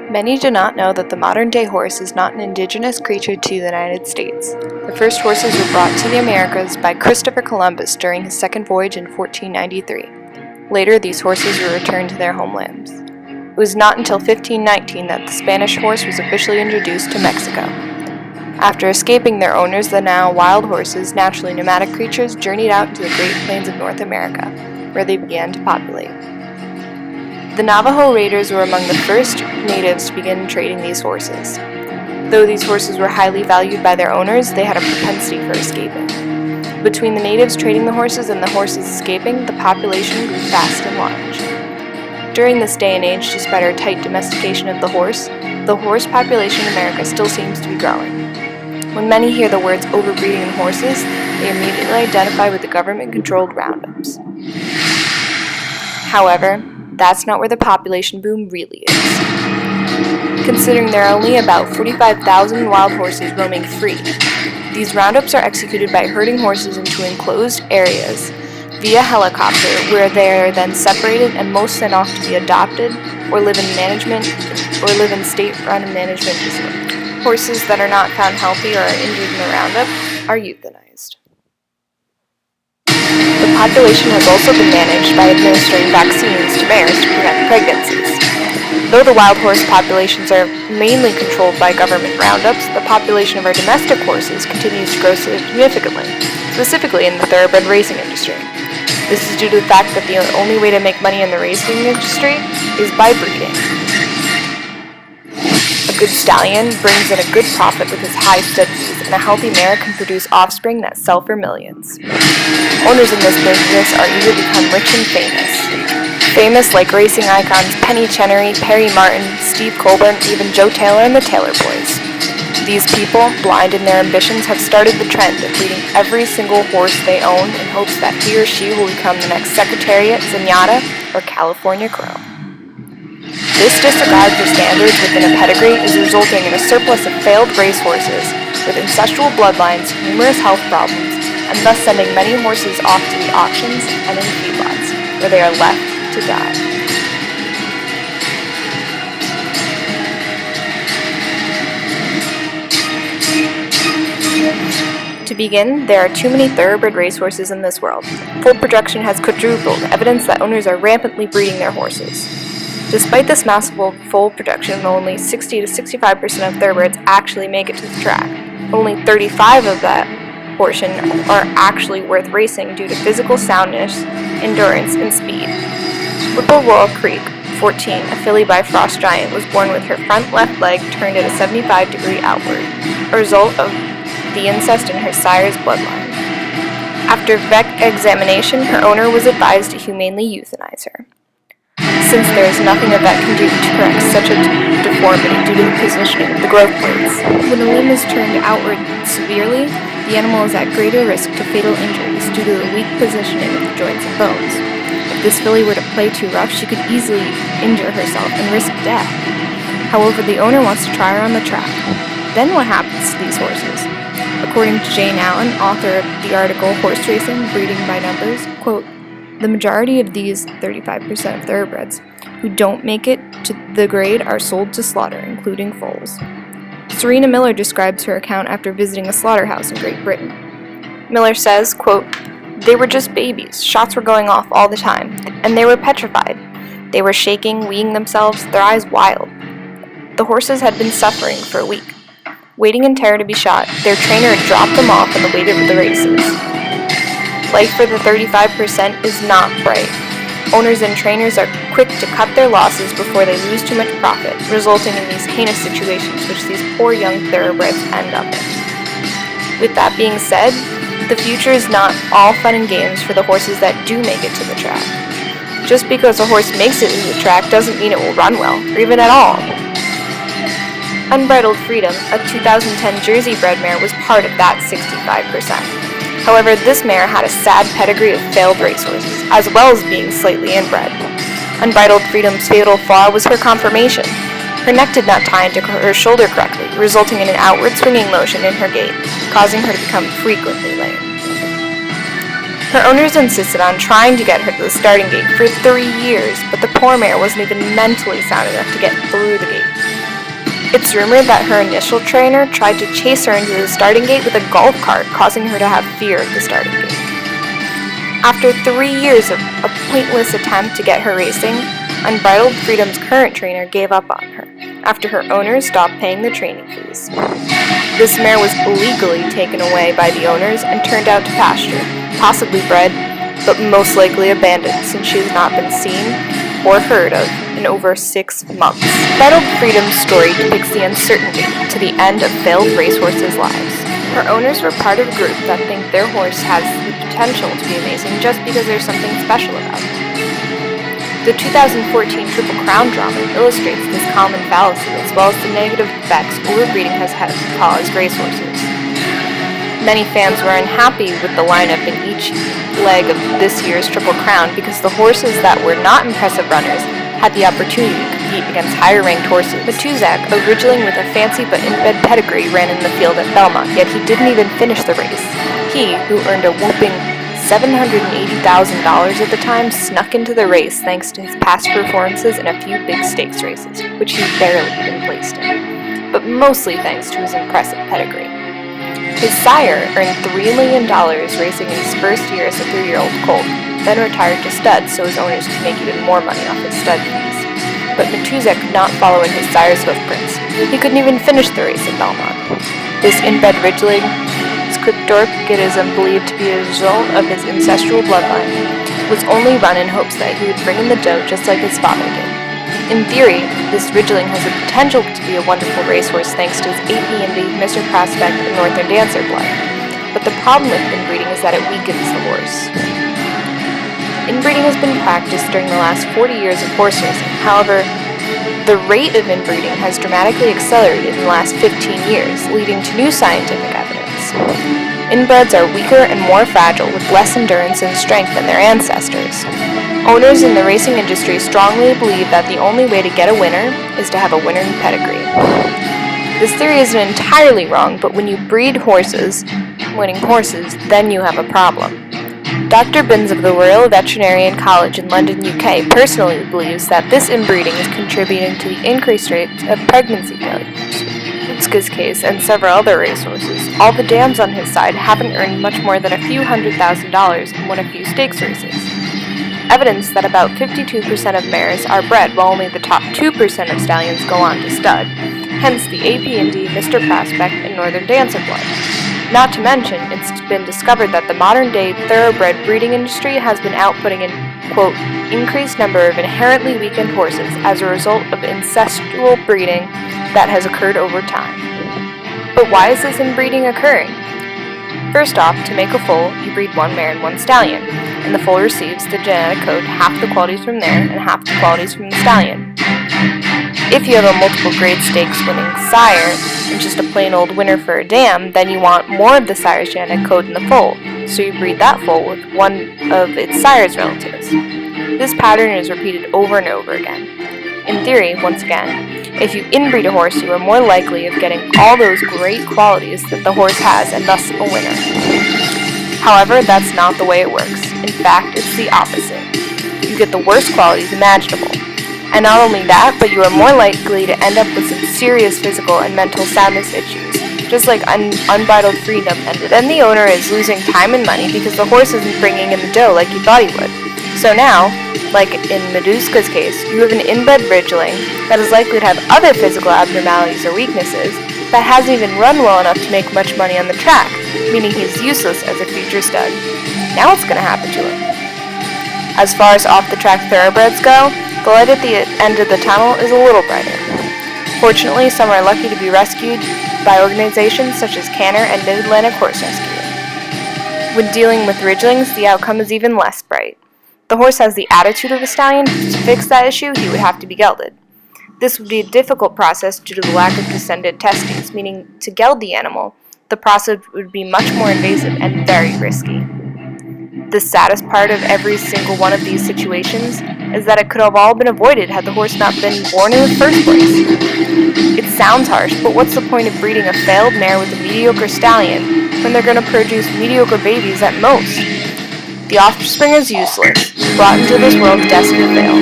Many do not know that the modern-day horse is not an indigenous creature to the United States. The first horses were brought to the Americas by Christopher Columbus during his second voyage in 1493. Later, these horses were returned to their homelands. It was not until 1519 that the Spanish horse was officially introduced to Mexico. After escaping their owners, the now wild horses, naturally nomadic creatures, journeyed out into the Great Plains of North America, where they began to populate. The Navajo raiders were among the first natives to begin trading these horses. Though these horses were highly valued by their owners, they had a propensity for escaping. Between the natives trading the horses and the horses escaping, the population grew fast and large. During this day and age, despite our tight domestication of the horse population in America still seems to be growing. When many hear the words overbreeding in horses, they immediately identify with the government-controlled roundups. However, that's not where the population boom really is. Considering there are only about 45,000 wild horses roaming free, these roundups are executed by herding horses into enclosed areas via helicopter, where they are then separated and most sent off to be adopted or live in state-run management facilities. Horses that are not found healthy or are injured in the roundup are euthanized. The population has also been managed by administering vaccines to mares to prevent pregnancies. Though the wild horse populations are mainly controlled by government roundups, the population of our domestic horses continues to grow significantly, specifically in the thoroughbred racing industry. This is due to the fact that the only way to make money in the racing industry is by breeding. A good stallion brings in a good profit with his high stud fees, and a healthy mare can produce offspring that sell for millions. Owners in this business are eager to become rich and famous. Famous like racing icons Penny Chenery, Perry Martin, Steve Colburn, even Joe Taylor and the Taylor Boys. These people, blind in their ambitions, have started the trend of breeding every single horse they own in hopes that he or she will become the next Secretariat, Zenyatta, or California Crow. This disregard for standards within a pedigree is resulting in a surplus of failed racehorses with ancestral bloodlines, numerous health problems, and thus sending many horses off to the auctions and in feedlots, where they are left to die. To begin, there are too many thoroughbred racehorses in this world. Full production has quadrupled, evidence that owners are rampantly breeding their horses. Despite this massive full production, only 60 to 65% of thoroughbreds actually make it to the track. Only 35% of that portion are actually worth racing due to physical soundness, endurance, and speed. Whippoorwill Creek, 14, a filly by Frost Giant, was born with her front left leg turned at a 75-degree outward, a result of the incest in her sire's bloodline. After vet examination, her owner was advised to humanely euthanize her, since there is nothing a vet can do to correct such a deformity due to the positioning of the growth plates. When a limb is turned outward severely, the animal is at greater risk to fatal injuries due to the weak positioning of the joints and bones. If this filly were to play too rough, she could easily injure herself and risk death. However, the owner wants to try her on the track. Then what happens to these horses? According to Jane Allen, author of the article Horse Racing, Breeding by Numbers, quote, "The majority of these 35% of thoroughbreds who don't make it to the grade are sold to slaughter, including foals." Serena Miller describes her account after visiting a slaughterhouse in Great Britain. Miller says, quote, "They were just babies. Shots were going off all the time, and they were petrified. They were shaking, weeing themselves, their eyes wild. The horses had been suffering for a week. Waiting in terror to be shot, their trainer had dropped them off on the way to the races. Life for the 35% is not bright. Owners and trainers are quick to cut their losses before they lose too much profit, resulting in these heinous situations which these poor young thoroughbreds end up in. With that being said, the future is not all fun and games for the horses that do make it to the track. Just because a horse makes it to the track doesn't mean it will run well, or even at all. Unbridled Freedom, a 2010 Jersey bred mare, was part of that 65%. However, this mare had a sad pedigree of failed racehorses, as well as being slightly inbred. Unbridled Freedom's fatal flaw was her conformation. Her neck did not tie into her shoulder correctly, resulting in an outward swinging motion in her gait, causing her to become frequently lame. Her owners insisted on trying to get her to the starting gate for 3 years, but the poor mare wasn't even mentally sound enough to get through the gate. It's rumored that her initial trainer tried to chase her into the starting gate with a golf cart, causing her to have fear of the starting gate. After 3 years of a pointless attempt to get her racing, Unbridled Freedom's current trainer gave up on her, after her owners stopped paying the training fees. This mare was illegally taken away by the owners and turned out to pasture, possibly bred, but most likely abandoned since she has not been seen or heard of in over 6 months. Unbridled Freedom's story depicts the uncertainty to the end of failed racehorses' lives. Her owners were part of a group that think their horse has the potential to be amazing just because there's something special about it. The 2014 Triple Crown drama illustrates this common fallacy as well as the negative effects overbreeding has caused racehorses. Many fans were unhappy with the lineup in each leg of this year's Triple Crown because the horses that were not impressive runners had the opportunity to compete against higher-ranked horses. Matuzak, a ridgeling with a fancy but in-bed pedigree, ran in the field at Belmont, yet he didn't even finish the race. He, who earned a whooping $780,000 at the time, snuck into the race thanks to his past performances in a few big stakes races, which he barely even placed in, but mostly thanks to his impressive pedigree. His sire earned $3 million racing in his first year as a 3-year-old colt, then retired to stud so his owners could make even more money off his stud fees. But Matuzak could not follow in his sire's hoofprints. He couldn't even finish the race at Belmont. This in-bed ridgeling, Scriptorchidism believed to be a result of his ancestral bloodline, was only run in hopes that he would bring in the dough just like his father did. In theory, this ridgeling has the potential to be a wonderful racehorse thanks to his AP&D, Mr. Prospect, and Northern Dancer blood. But the problem with inbreeding is that it weakens the horse. Inbreeding has been practiced during the last 40 years of horse racing. However, the rate of inbreeding has dramatically accelerated in the last 15 years, leading to new scientific evidence. Inbreds are weaker and more fragile, with less endurance and strength than their ancestors. Owners in the racing industry strongly believe that the only way to get a winner is to have a winning pedigree. This theory isn't entirely wrong, but when you breed winning horses, then you have a problem. Dr. Binns of the Royal Veterinary College in London, UK, personally believes that this inbreeding is contributing to the increased rates of pregnancy failures. In Skiz's case and several other racehorses, all the dams on his side haven't earned much more than a few $100,000 and won a few stakes races. Evidence that about 52% of mares are bred while only the top 2% of stallions go on to stud, hence the AP&D, Mr. Prospect, and Northern Dancer blood. Not to mention, it's been discovered that the modern-day thoroughbred breeding industry has been outputting an, quote, increased number of inherently weakened horses as a result of incestual breeding that has occurred over time. But why is this inbreeding occurring? First off, to make a foal, you breed one mare and one stallion, and the foal receives the genetic code half the qualities from there and half the qualities from the stallion. If you have a multiple grade stakes winning sire and just a plain old winner for a dam, then you want more of the sire's genetic code in the foal, so you breed that foal with one of its sire's relatives. This pattern is repeated over and over again. In theory, once again, if you inbreed a horse, you are more likely of getting all those great qualities that the horse has and thus a winner. However, that's not the way it works. In fact, it's the opposite. You get the worst qualities imaginable. And not only that, but you are more likely to end up with some serious physical and mental soundness issues, just like Unbridled Freedom ended. And the owner is losing time and money because the horse isn't bringing in the dough like he thought he would. So now, like in Meduska's case, you have an inbred ridgeling that is likely to have other physical abnormalities or weaknesses that hasn't even run well enough to make much money on the track, meaning he's useless as a future stud. Now what's going to happen to him? As far as off-the-track thoroughbreds go, the light at the end of the tunnel is a little brighter. Fortunately, some are lucky to be rescued by organizations such as Canner and Mid-Atlantic Horse Rescue. When dealing with ridgelings, the outcome is even less bright. The horse has the attitude of a stallion. To fix that issue, he would have to be gelded. This would be a difficult process due to the lack of descended testes, meaning to geld the animal, the process would be much more invasive and very risky. The saddest part of every single one of these situations is that it could have all been avoided had the horse not been born in the first place. It sounds harsh, but what's the point of breeding a failed mare with a mediocre stallion when they're going to produce mediocre babies at most? The offspring is useless, brought into this world destined to fail.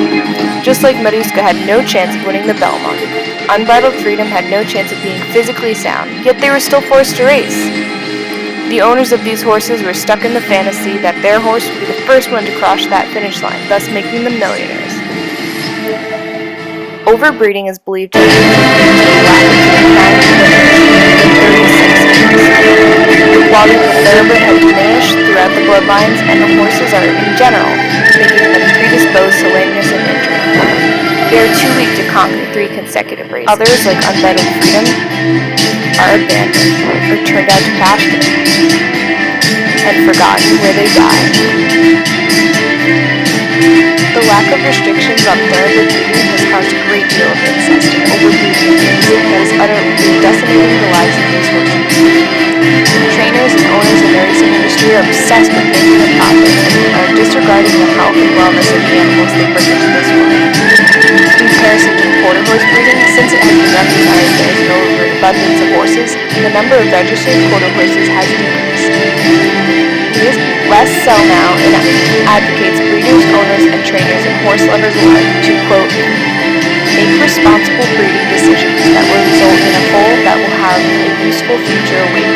Just like Mariska had no chance of winning the Belmont, Unbridled Freedom had no chance of being physically sound, yet they were still forced to race. The owners of these horses were stuck in the fantasy that their horse would be the first one to cross that finish line, thus making them millionaires. Overbreeding is believed to contribute to the lack of decline in 36 years. The quality of the thoroughbred has diminished throughout the bloodlines, and the horses are, in general, making them predisposed to lameness and injury. They are too weak to conquer 3 consecutive races. Others, like Unbridled Freedom, are abandoned or turned out to pasture and forgotten where they die. The lack of restrictions on thoroughbred breeding has caused a great deal of incest and overbreeding that is utterly decimating the lives of these horses. Trainers and owners in the racing industry are obsessed with making a profit and are disregarding the health and wellness of the animals they bring into this world. In comparison to quarter horse breeding, since it has been recognized there is no abundance of horses, the number of registered quarter horses has decreased. Less so now and advocates breeders, owners, and trainers and horse lovers alike to, quote, make responsible breeding decisions that will result in a foal that will have a useful future awaiting